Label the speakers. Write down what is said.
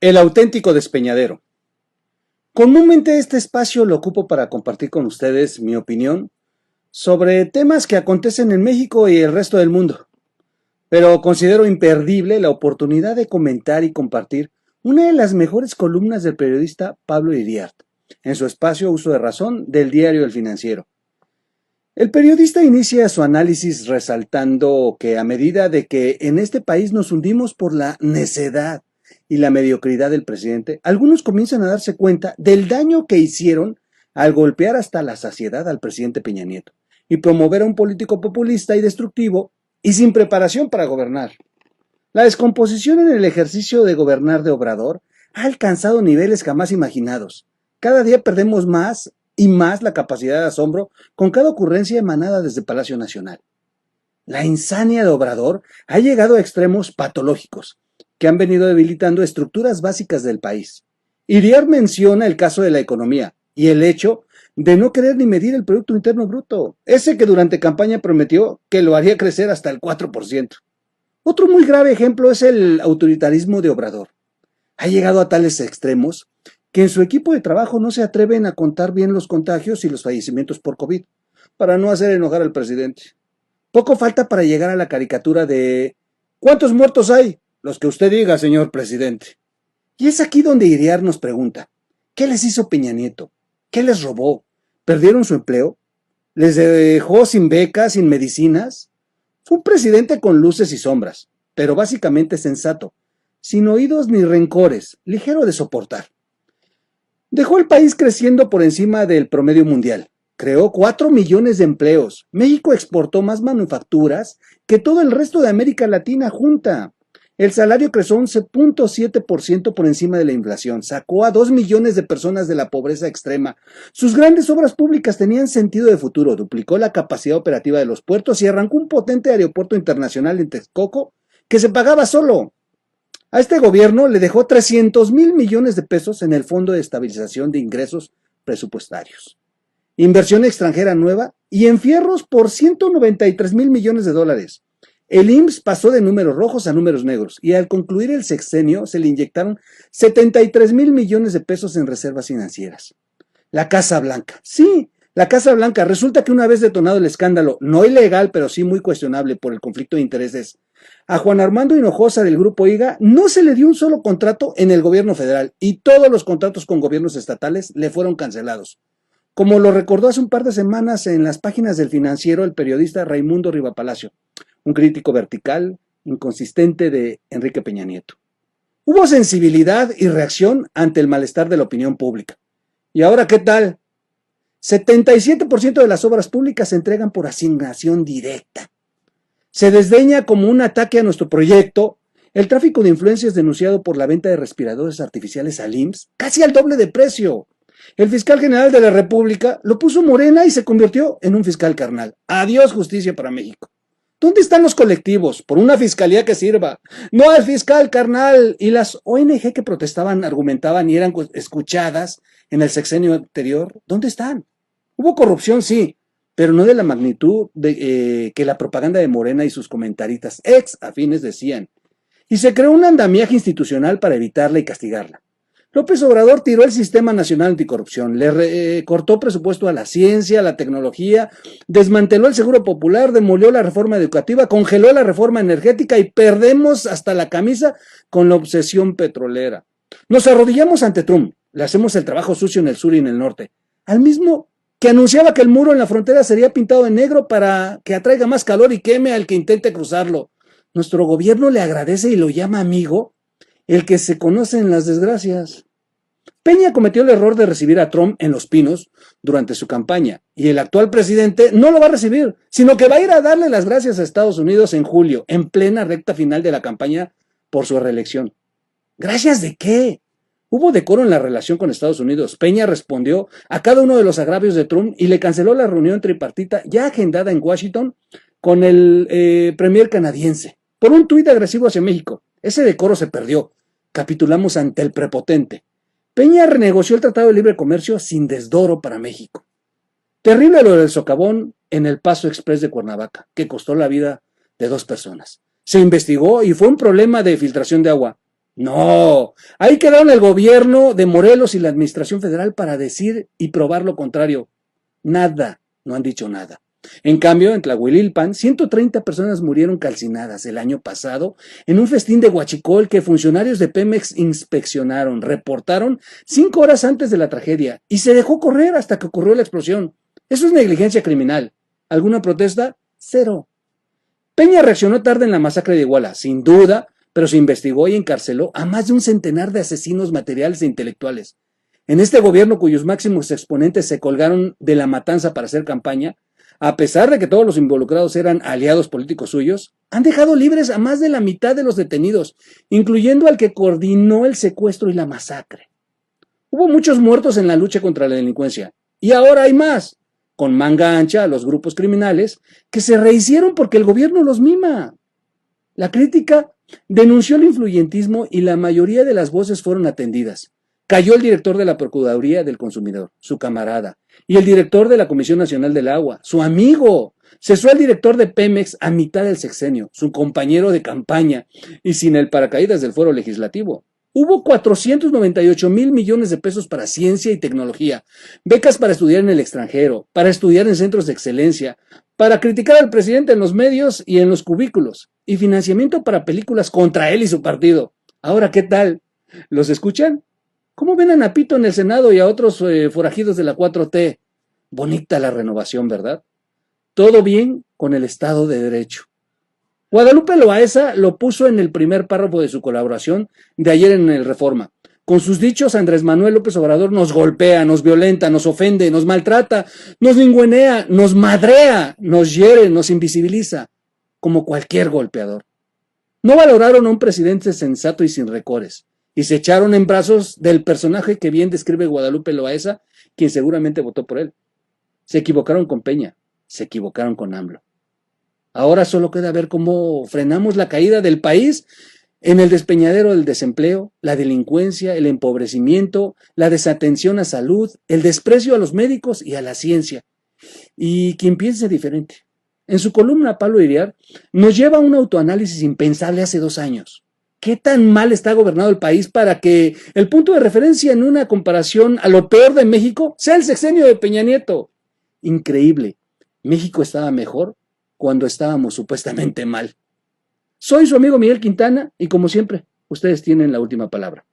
Speaker 1: El auténtico despeñadero. Comúnmente este espacio lo ocupo para compartir con ustedes mi opinión sobre temas que acontecen en México y el resto del mundo. Pero considero imperdible la oportunidad de comentar y compartir una de las mejores columnas del periodista Pablo Iriart, en su espacio Uso de Razón del diario El Financiero. El periodista inicia su análisis resaltando que a medida de que en este país nos hundimos por la necedad y la mediocridad del presidente, algunos comienzan a darse cuenta del daño que hicieron al golpear hasta la saciedad al presidente Peña Nieto y promover a un político populista y destructivo y sin preparación para gobernar. La descomposición en el ejercicio de gobernar de Obrador ha alcanzado niveles jamás imaginados. Cada día perdemos más y más la capacidad de asombro con cada ocurrencia emanada desde Palacio Nacional. La insania de Obrador ha llegado a extremos patológicos que han venido debilitando estructuras básicas del país. Iriart menciona el caso de la economía y el hecho de no querer ni medir el Producto Interno Bruto, ese que durante campaña prometió que lo haría crecer hasta el 4%. Otro muy grave ejemplo es el autoritarismo de Obrador. Ha llegado a tales extremos que en su equipo de trabajo no se atreven a contar bien los contagios y los fallecimientos por COVID, para no hacer enojar al presidente. Poco falta para llegar a la caricatura de ¿cuántos muertos hay? Los que usted diga, señor presidente. Y es aquí donde Iriart nos pregunta, ¿qué les hizo Peña Nieto? ¿Qué les robó? ¿Perdieron su empleo? ¿Les dejó sin becas, sin medicinas? Fue un presidente con luces y sombras, pero básicamente sensato, sin oídos ni rencores, ligero de soportar. Dejó el país creciendo por encima del promedio mundial. Creó 4 millones de empleos. México exportó más manufacturas que todo el resto de América Latina junta. El salario creció 11.7% por encima de la inflación. Sacó a 2 millones de personas de la pobreza extrema. Sus grandes obras públicas tenían sentido de futuro. Duplicó la capacidad operativa de los puertos y arrancó un potente aeropuerto internacional en Texcoco que se pagaba solo. A este gobierno le dejó 300,000 millones de pesos en el Fondo de Estabilización de Ingresos Presupuestarios. Inversión extranjera nueva y enfierros por 193,000 millones de dólares. El IMSS pasó de números rojos a números negros y al concluir el sexenio se le inyectaron 73,000 millones de pesos en reservas financieras. La Casa Blanca. Sí, la Casa Blanca. Resulta que una vez detonado el escándalo, no ilegal, pero sí muy cuestionable por el conflicto de intereses, a Juan Armando Hinojosa del Grupo IGA no se le dio un solo contrato en el gobierno federal y todos los contratos con gobiernos estatales le fueron cancelados. Como lo recordó hace un par de semanas en las páginas del Financiero el periodista Raimundo Rivapalacio, un crítico vertical, inconsistente de Enrique Peña Nieto. Hubo sensibilidad y reacción ante el malestar de la opinión pública. ¿Y ahora qué tal? 77% de las obras públicas se entregan por asignación directa. Se desdeña como un ataque a nuestro proyecto el tráfico de influencias denunciado por la venta de respiradores artificiales al IMSS, casi al doble de precio. El fiscal general de la República lo puso Morena y se convirtió en un fiscal carnal. Adiós justicia para México. ¿Dónde están los colectivos? Por una fiscalía que sirva. No al fiscal carnal. Y las ONG que protestaban, argumentaban y eran escuchadas en el sexenio anterior, ¿dónde están? Hubo corrupción, sí, pero no de la magnitud que la propaganda de Morena y sus comentaristas ex afines decían. Y se creó un andamiaje institucional para evitarla y castigarla. López Obrador tiró el Sistema Nacional Anticorrupción, le cortó presupuesto a la ciencia, a la tecnología, desmanteló el Seguro Popular, demolió la reforma educativa, congeló la reforma energética y perdemos hasta la camisa con la obsesión petrolera. Nos arrodillamos ante Trump, le hacemos el trabajo sucio en el sur y en el norte, al mismo que anunciaba que el muro en la frontera sería pintado en negro para que atraiga más calor y queme al que intente cruzarlo. Nuestro gobierno le agradece y lo llama amigo, el que se conoce en las desgracias. Peña cometió el error de recibir a Trump en Los Pinos durante su campaña y el actual presidente no lo va a recibir, sino que va a ir a darle las gracias a Estados Unidos en julio, en plena recta final de la campaña por su reelección. ¿Gracias de qué? Hubo decoro en la relación con Estados Unidos. Peña respondió a cada uno de los agravios de Trump y le canceló la reunión tripartita ya agendada en Washington con el premier canadiense por un tuit agresivo hacia México. Ese decoro se perdió. Capitulamos ante el prepotente. Peña renegoció el Tratado de Libre Comercio sin desdoro para México. Terrible lo del socavón en el Paso Express de Cuernavaca, que costó la vida de 2 personas. Se investigó y fue un problema de filtración de agua. No, ahí quedaron el gobierno de Morelos y la administración federal para decir y probar lo contrario. Nada, no han dicho nada. En cambio, en Tlahuelilpan, 130 personas murieron calcinadas el año pasado en un festín de huachicol que funcionarios de Pemex inspeccionaron, reportaron 5 horas antes de la tragedia y se dejó correr hasta que ocurrió la explosión. Eso es negligencia criminal. ¿Alguna protesta? Cero. Peña reaccionó tarde en la masacre de Iguala, sin duda, pero se investigó y encarceló a más de un centenar de asesinos materiales e intelectuales. En este gobierno cuyos máximos exponentes se colgaron de la matanza para hacer campaña, a pesar de que todos los involucrados eran aliados políticos suyos, han dejado libres a más de la mitad de los detenidos, incluyendo al que coordinó el secuestro y la masacre. Hubo muchos muertos en la lucha contra la delincuencia, y ahora hay más, con manga ancha a los grupos criminales que se rehicieron porque el gobierno los mima. La crítica denunció el influyentismo y la mayoría de las voces fueron atendidas. Cayó el director de la Procuraduría del Consumidor, su camarada, y el director de la Comisión Nacional del Agua, su amigo. Cesó el director de Pemex a mitad del sexenio, su compañero de campaña, y sin el paracaídas del Foro Legislativo. Hubo 498,000 millones de pesos para ciencia y tecnología, becas para estudiar en el extranjero, para estudiar en centros de excelencia, para criticar al presidente en los medios y en los cubículos, y financiamiento para películas contra él y su partido. Ahora, ¿qué tal? ¿Los escuchan? ¿Cómo ven a Napito en el Senado y a otros forajidos de la 4T? Bonita la renovación, ¿verdad? Todo bien con el Estado de Derecho. Guadalupe Loaesa lo puso en el primer párrafo de su colaboración de ayer en el Reforma. Con sus dichos, Andrés Manuel López Obrador nos golpea, nos violenta, nos ofende, nos maltrata, nos lingüenea, nos madrea, nos hiere, nos invisibiliza, como cualquier golpeador. No valoraron a un presidente sensato y sin recores, y se echaron en brazos del personaje que bien describe Guadalupe Loaesa, quien seguramente votó por él. Se equivocaron con Peña, se equivocaron con AMLO. Ahora solo queda ver cómo frenamos la caída del país en el despeñadero del desempleo, la delincuencia, el empobrecimiento, la desatención a salud, el desprecio a los médicos y a la ciencia. Y quien piense diferente. En su columna, Pablo Iriar nos lleva a un autoanálisis impensable hace 2 años. ¿Qué tan mal está gobernado el país para que el punto de referencia en una comparación a lo peor de México sea el sexenio de Peña Nieto? Increíble. México estaba mejor cuando estábamos supuestamente mal. Soy su amigo Miguel Quintana y como siempre, ustedes tienen la última palabra.